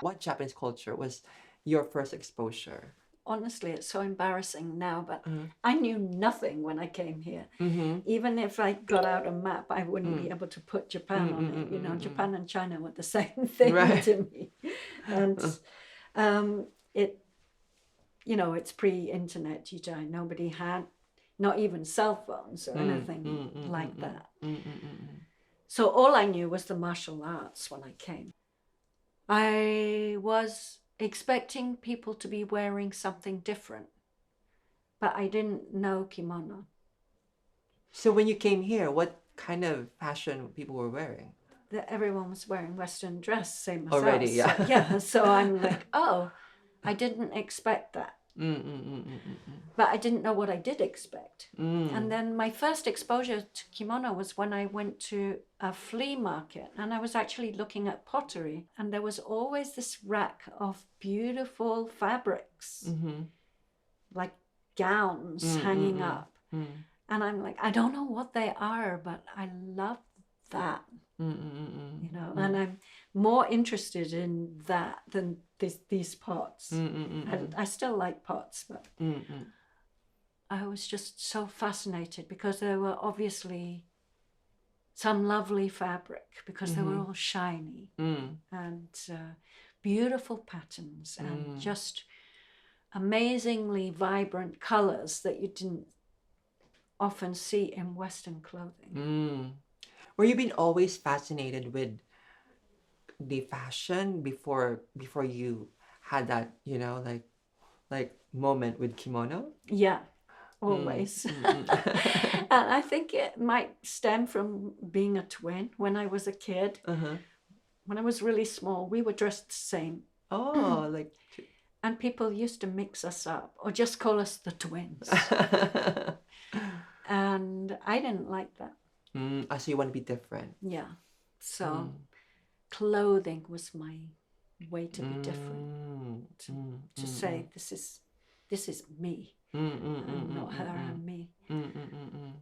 What Japanese culture was your first exposure? Honestly, it's so embarrassing now, but Uh, I knew nothing when I came here. mm-hmm. Even if I got out a map, I wouldn't be Mm. able to put Japan Mm, on mm, it. mm, You mm, know, mm, mm. Japan and China were the same thing Right. to me. And it, it's pre-internet. Nobody had, not even cell phones or Mm, anything mm, mm, mm, like mm, that. mm, mm, mm, So all I knew was the martial arts when I came. I was expecting people to be wearing something different, but I didn't know kimono. So when you came here, what kind of fashion people were wearing? That everyone was wearing Western dress, same as Already, us. yeah. So yeah, so I'm like, oh, I didn't expect that. Mm, mm, mm, mm, mm, But I didn't know what I did expect. mm. And then my first exposure to kimono was when I went to a flea market and I was actually looking at pottery. And there was always this rack of beautiful fabrics, Mm-hmm. like gowns Mm, mm, hanging mm, up. mm, And I'm like, I don't know what they are, but I love that, mm, mm, mm, and I'm more interested in that than these pots. mm, mm, mm, mm, I still like pots, but mm, mm, I was just so fascinated because there were obviously some lovely fabric because they were all shiny mm, and beautiful patterns and mm. just amazingly vibrant colors that you didn't often see in Western clothing. Mm. Were you been always fascinated with the fashion before you had that, like moment with kimono? Yeah, Mm, always. mm, mm. And I think it might stem from being a twin. When I was a kid, Uh-huh. when I was really small, we were dressed the same. Oh, like And people used to mix us up or just call us the twins. And I didn't like that. so you want to be different. Yeah. So Mm, clothing was my way to be different, mm, to, mm, to mm, say this is me and not her and me.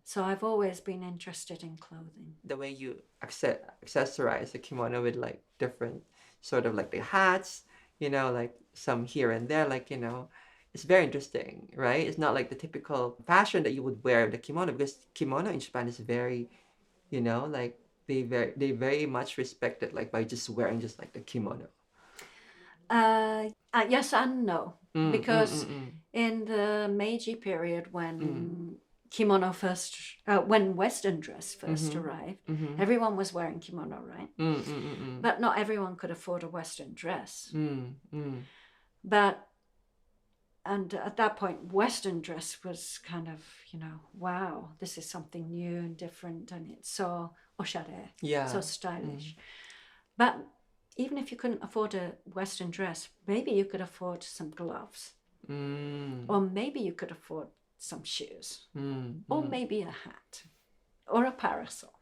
So I've always been interested in clothing. The way you accessorize the kimono with like different sort of like the hats, like some here and there, like, it's very interesting, right? It's not like the typical fashion that you would wear the kimono because kimono in Japan is very, like they very much respect it like by just wearing just like the kimono. Yes and no, Mm, mm, because mm, in the Meiji period mm, when Western dress first mm, arrived, mm, everyone was wearing kimono, right? mm, mm, mm, mm, But not everyone could afford a Western dress. mm, mm, But and at that point, Western dress was kind of, wow, this is something new and different, and it's so oshare, yeah. so stylish. But even if you couldn't afford a Western dress, maybe you could afford some gloves, or maybe you could afford some shoes, or maybe a hat, or a parasol.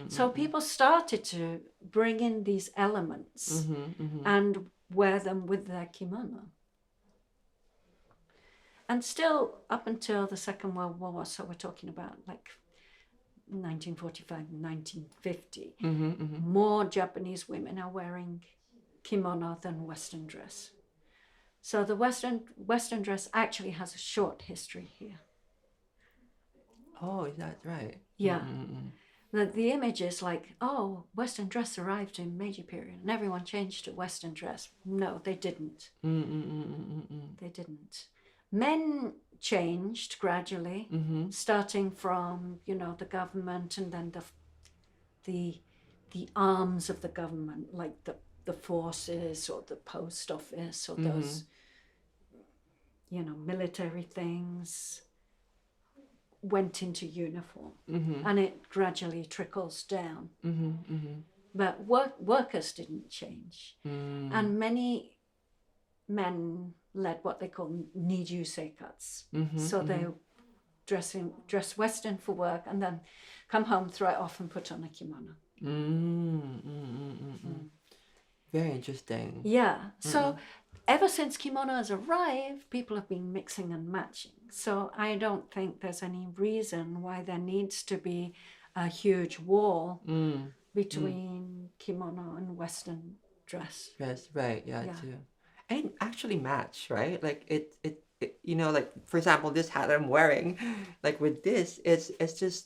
So people started to bring in these elements and wear them with their kimono. And still up until the Second World War, so we're talking about like 1945, 1950, more Japanese women are wearing kimono than Western dress. So the Western dress actually has a short history here. Oh, is that right? Yeah. The image is like, oh, Western dress arrived in Meiji period and everyone changed to Western dress. No, they didn't. They didn't. Men changed gradually, starting from the government and then the arms of the government, like the forces or the post office or those military things, went into uniform, and it gradually trickles down. But workers didn't change, and many men led what they call niju seikatsu. So they dress Western for work and then come home, throw it off, and put on a kimono. Very interesting. Yeah. So ever since kimono has arrived, people have been mixing and matching. So I don't think there's any reason why there needs to be a huge wall between kimono and Western dress. Yes, right, yeah, Yeah. too. And it actually match, right? Like like for example, this hat I'm wearing, like with this, it's just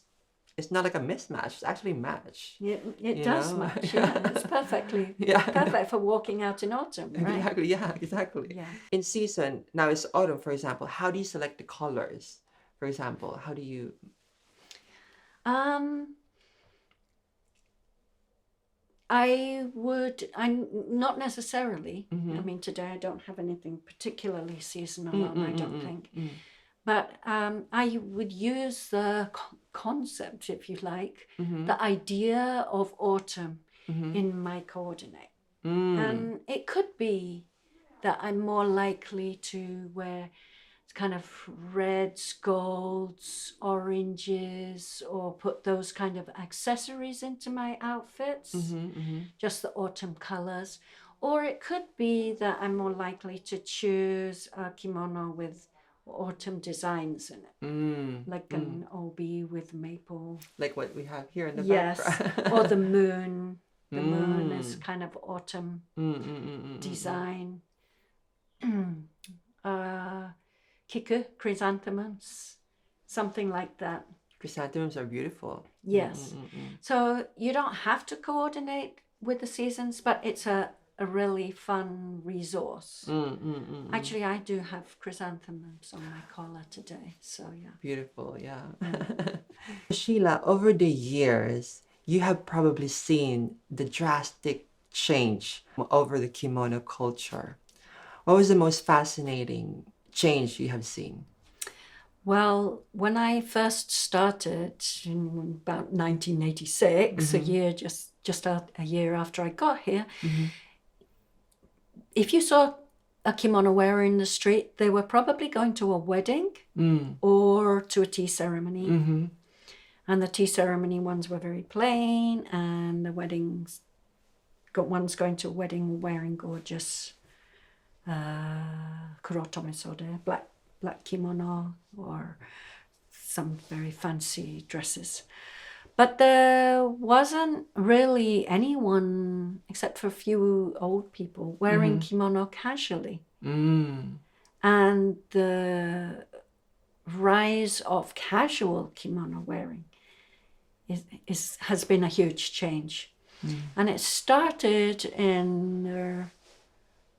it's not like a mismatch. It's actually match. It You does know? match, yeah. It's perfectly Yeah. perfect for walking out in autumn, right? Exactly, yeah, exactly. Yeah. In season, now it's autumn, for example, how do you select the colors? For example, how do you Um, I'm not necessarily. I mean, today I don't have anything particularly seasonal on, I don't think. But I would use the concept, if you like, the idea of autumn in my coordinate. And it could be that I'm more likely to wear kind of reds, golds, oranges, or put those kind of accessories into my outfits, just the autumn colors. Or it could be that I'm more likely to choose a kimono with autumn designs in it, like an obi with maple. like what we have here in the Yes, background? or the moon. The moon is kind of autumn design. Kiku, chrysanthemums, something like that. Chrysanthemums are beautiful. Yes. So you don't have to coordinate with the seasons, but it's a really fun resource. Actually, I do have chrysanthemums on my collar today. So, yeah. Beautiful, yeah. Sheila, over the years, you have probably seen the drastic change over the kimono culture. What was the most fascinating change you have seen? Well, when I first started in about 1986, a year just a year after I got here, if you saw a kimono wearer in the street, they were probably going to a wedding or to a tea ceremony. And the tea ceremony ones were very plain, and the weddings, one's going to a wedding wearing gorgeous kuroto misode, black kimono, or some very fancy dresses. But there wasn't really anyone, except for a few old people, wearing kimono casually. And the rise of casual kimono wearing has been a huge change. And it started in the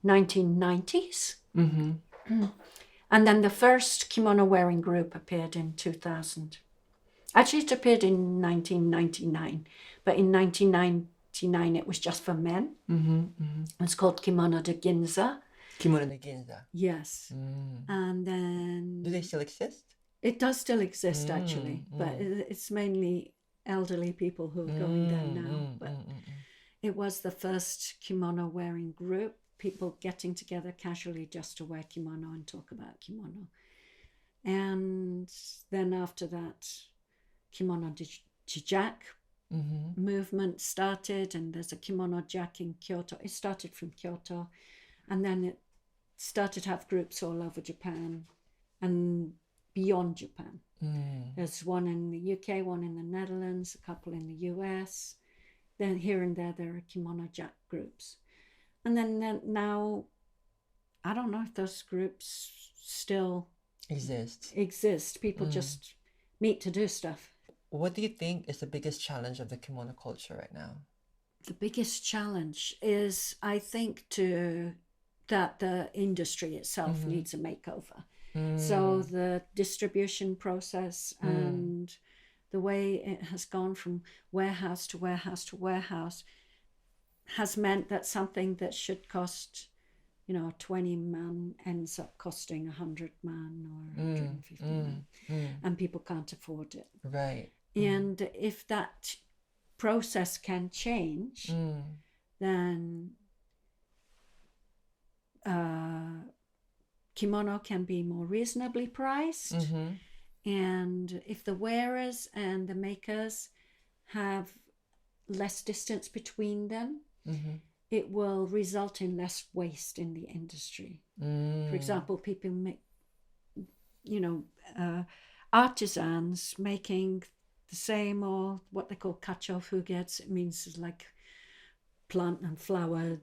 1990s. And then the first kimono wearing group appeared in 2000. Actually, it appeared in 1999, but in 1999 it was just for men. It's called Kimono de Ginza. Kimono de Ginza. Yes. And then... Do they still exist? It does still exist, actually, but it's mainly elderly people who are going there now. But it was the first kimono wearing group, people getting together casually just to wear kimono and talk about kimono. And then after that, Kimono Jack movement started, and there's a Kimono Jack in Kyoto. It started from Kyoto, and then it started to have groups all over Japan and beyond Japan. There's one in the UK, one in the Netherlands, a couple in the US. Then here and there are Kimono Jack groups. And then now, I don't know if those groups still exist. People just meet to do stuff. What do you think is the biggest challenge of the kimono culture right now? The biggest challenge is, I think, that the industry itself needs a makeover. So the distribution process and the way it has gone from warehouse to warehouse to warehouse has meant that something that should cost 20 man ends up costing 100 man or 150 man, and people can't afford it. Right. And if that process can change, then kimono can be more reasonably priced. And if the wearers and the makers have less distance between them, it will result in less waste in the industry. For example, people make, artisans making the same, or what they call kacho fugets. It means like plant and flower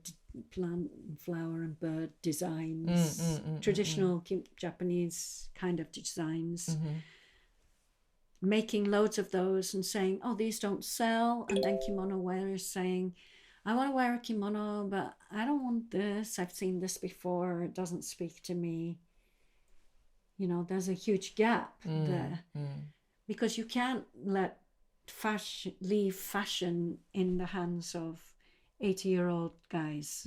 plant and flower and bird designs, traditional Japanese kind of designs, making loads of those and saying, oh, these don't sell. And then kimono wearers saying, I want to wear a kimono, but I don't want this. I've seen this before. It doesn't speak to me. You know, there's a huge gap there because you can't let leave fashion in the hands of 80-year-old guys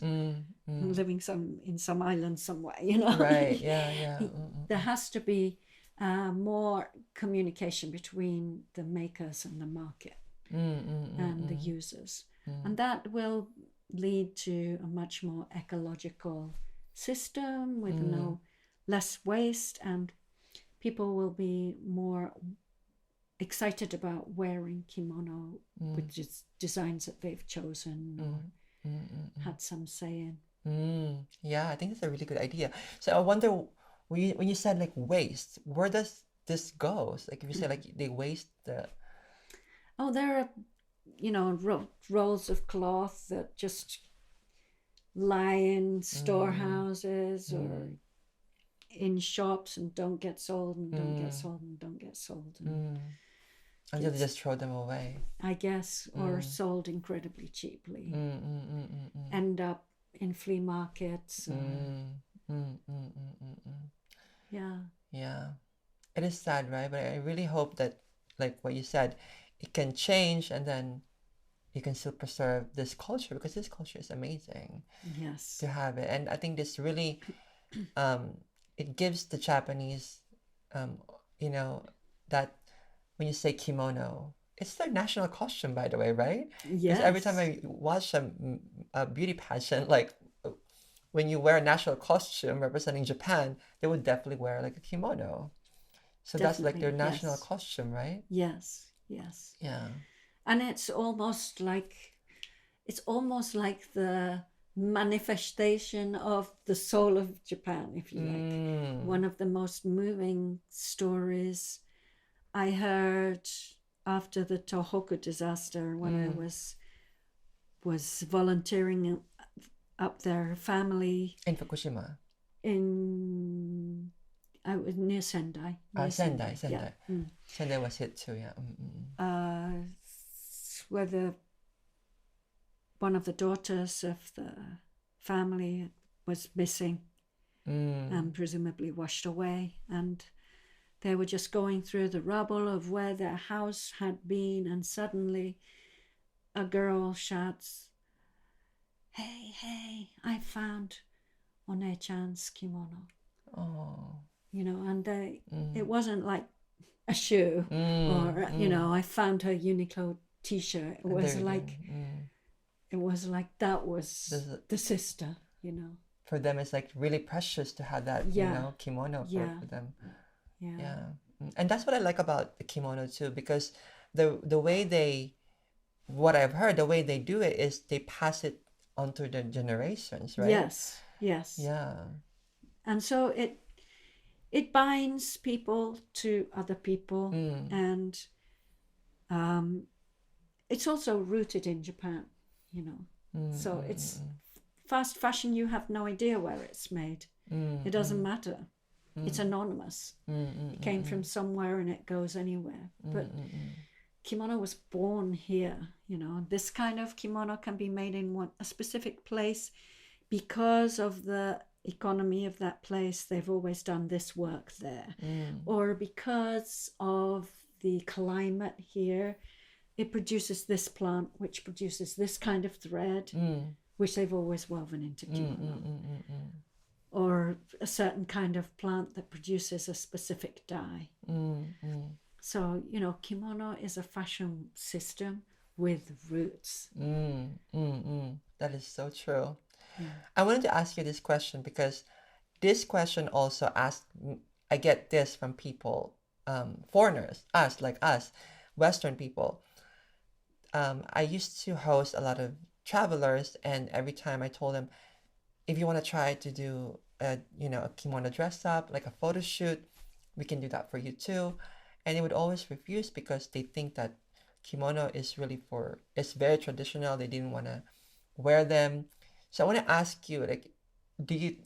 living in some island somewhere, you know. Right. Yeah. There has to be more communication between the makers and the market and the users. And that will lead to a much more ecological system with less waste, and people will be more excited about wearing kimono with designs that they've chosen or had some say in. Yeah, I think that's a really good idea. So I wonder, when you said like waste, where does this go? Like if you say like they waste the... Oh, there are, you know, rolls of cloth that just lie in storehouses or in shops and don't get sold and don't get sold and don't get sold. Until they just throw them away, I guess, or sold incredibly cheaply. End up in flea markets. Yeah. It is sad, right? But I really hope that, like what you said, it can change and then you can still preserve this culture, because this culture is amazing. Yes. To have it. And I think this really, it gives the Japanese, you know, that when you say kimono, it's their national costume, by the way, right? Yes. Because every time I watch a beauty pageant, like when you wear a national costume representing Japan, they would definitely wear like a kimono. So that's like their national costume, right? Yes. Yeah. And it's almost like the manifestation of the soul of Japan, if you like. One of the most moving stories I heard after the Tohoku disaster, when I was volunteering up their family in Fukushima. I was near Sendai. Sendai. Yeah. Sendai was hit too. Yeah. Where one of the daughters of the family was missing and presumably washed away, and they were just going through the rubble of where their house had been, and suddenly a girl shouts, hey, I found One-chan's kimono. Oh. You know, and it wasn't like a shoe or, you know, I found her Uniqlo t-shirt. It was like, that was the sister, you know. For them, it's like really precious to have that, you know, kimono for them. Yeah. And that's what I like about the kimono too, because the way what I've heard, the way they do it is they pass it on to the generations, right? Yes. Yeah. And so it binds people to other people, and it's also rooted in Japan, you know. So it's fast fashion. You have no idea where it's made. It doesn't matter. It's anonymous. It came from somewhere and it goes anywhere. But kimono was born here, you know. This kind of kimono can be made in a specific place because of the economy of that place. They've always done this work there. Or because of the climate here, it produces this plant which produces this kind of thread, which they've always woven into kimono. Or a certain kind of plant that produces a specific dye. So, you know, kimono is a fashion system with roots. That is so true. I wanted to ask you this question because this question also I get this from people, foreigners, like us, Western people. I used to host a lot of travelers, and every time I told them, if you want to try to do a kimono dress up, like a photo shoot, we can do that for you too. And they would always refuse because they think that kimono is really it's very traditional. They didn't want to wear them. So I want to ask you, like, do you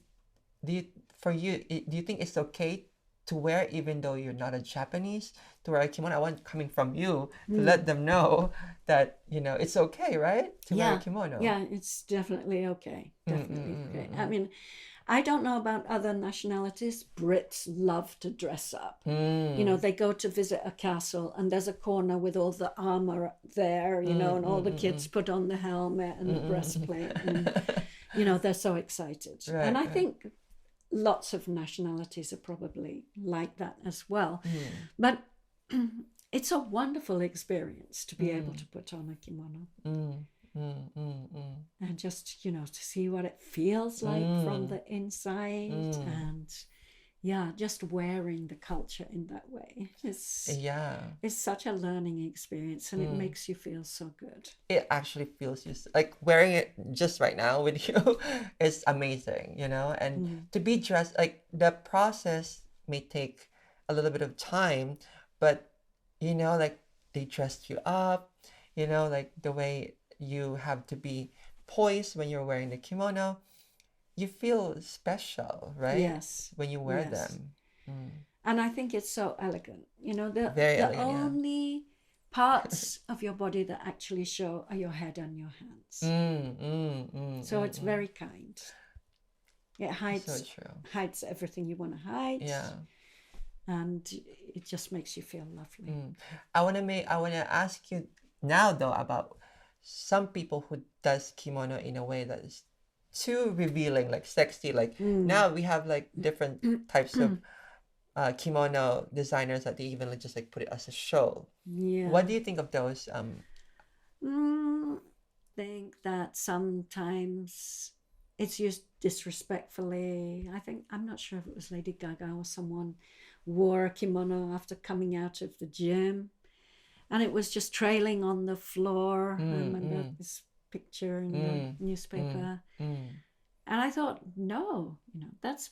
do you for you do you think it's okay to wear even though you're not a Japanese to wear a kimono? I want coming from you to let them know that it's okay, right, to wear a Yeah, kimono. yeah, it's definitely okay. Mm, mm, Definitely mm, okay. mm, I mm. mean, I don't know about other nationalities. Brits love to dress up. You know, Mm, they go to visit a castle and there's a corner with all the armor there, you know, mm, and all mm, the mm, kids mm. put on the helmet and Mm, the mm, breastplate and, mm. you know, they're so excited. And Right, I right. think lots of nationalities are probably like that as well. Mm, But it's a wonderful experience to be able mm, to put on a kimono mm, mm, mm, mm, and just, you know, to see what it feels like from mm, the inside. mm. And yeah, just wearing the culture in that way Yeah. is such a learning experience, and it Mm. makes you feel so good. It actually feels like wearing it just right now with you is amazing, and Mm. to be dressed, like the process may take a little bit of time, but like they dressed you up, like the way you have to be poised when you're wearing the kimono, you feel special, right? Yes, When you wear yes. them. Mm. And I think it's so elegant. You know, Very the elegant, yeah. only parts of your body that actually show are your head and your hands. Mm, mm, mm, So mm, it's mm. very kind. It So true. hides everything you want to hide, Yeah. and it just makes you feel lovely. Mm. I wanna ask you now though about some people who does kimono in a way that is too revealing, like sexy. Like Mm. now we have like different types of kimono designers that they even just like put it as a show. What Yeah. do you think of those? Mm, think that sometimes it's used disrespectfully. I think, I'm not sure if it was Lady Gaga or someone wore a kimono after coming out of the gym and it was just trailing on the floor. I Mm, remember mm, this picture in the mm, mm, newspaper. mm, And I thought, no, you know, that's a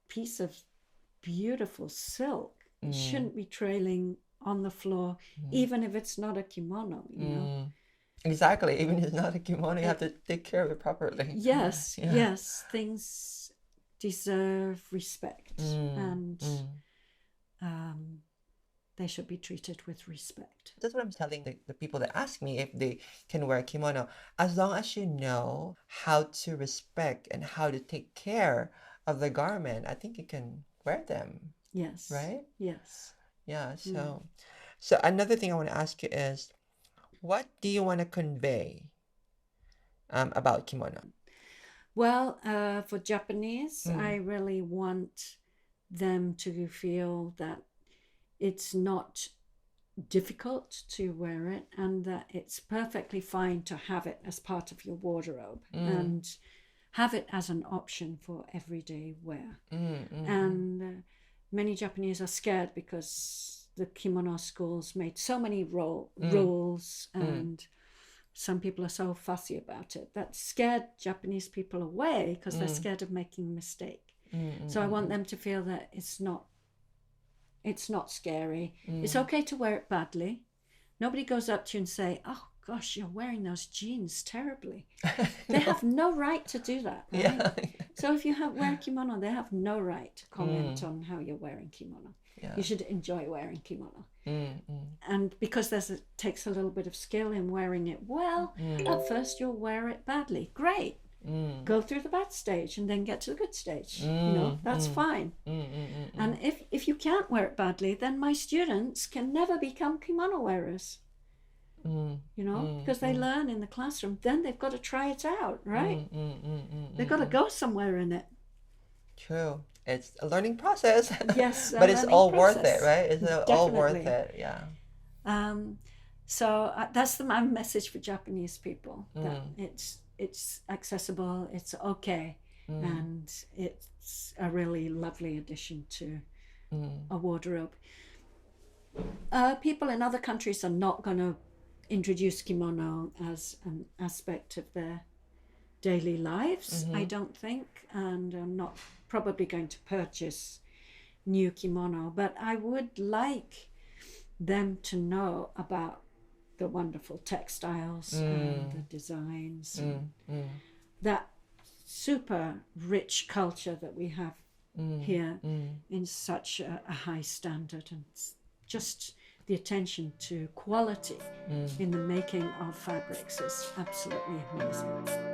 piece of beautiful silk. It mm, shouldn't be trailing on the floor, mm, even if it's not a kimono, you know. mm. Exactly. Even if it's not a kimono, you have It, to take care of it properly. yes, Yeah. yes, things deserve respect, Mm, and mm. um, they should be treated with respect. That's what I'm telling the people that ask me if they can wear kimono. As long as you know how to respect and how to take care of the garment, I think you can wear them, Yes, right? yes. Yeah. Mm. So another thing I want to ask you is, what do you want to convey about kimono? Well, for Japanese, I Mm, really want them to feel that it's not difficult to wear it and that it's perfectly fine to have it as part of your wardrobe mm, and have it as an option for everyday wear. mm, mm, mm, And many Japanese are scared because the kimono schools made so many mm, rules, mm, and some people are so fussy about it that scared Japanese people away because they're mm, scared of making a mistake. mm, mm, So I want mm, them to feel that it's not scary. It's mm. okay to wear it badly. Nobody goes up to you and say, "Oh gosh, you're wearing those jeans terribly." They No. have no right to do that, right? Yeah. So if you wear kimono, they have no right to comment Mm, on how you're wearing kimono. yeah. You should enjoy wearing kimono. Mm, mm, And because it takes a little bit of skill in wearing it well, mm, at first you'll wear it badly. Great. mm, Go through the bad stage and then get to the good stage. You know, mm, that's mm, fine. mm, mm, And mm, if you can't wear it badly, then my students can never become kimono wearers, mm, you know, mm, because they mm, learn in the classroom. Then they've got to try it out, right? mm, mm, mm, mm, They've mm, got to mm. go somewhere in it. True. It's a learning process, Yes, a but it's learning all worth it, process. right? It's all worth Definitely. it. Yeah. Um, so that's my message for Japanese people, that Mm, it's accessible, it's okay, mm, and it's a really lovely addition to mm, a wardrobe. People in other countries are not going to introduce kimono as an aspect of their daily lives, I mm-hmm, don't think, and are not probably going to purchase new kimono. But I would like them to know about the wonderful textiles and the mm, designs, mm, and mm, that super rich culture that we have here in such a high standard, and just the attention to quality in the making of fabrics is absolutely amazing.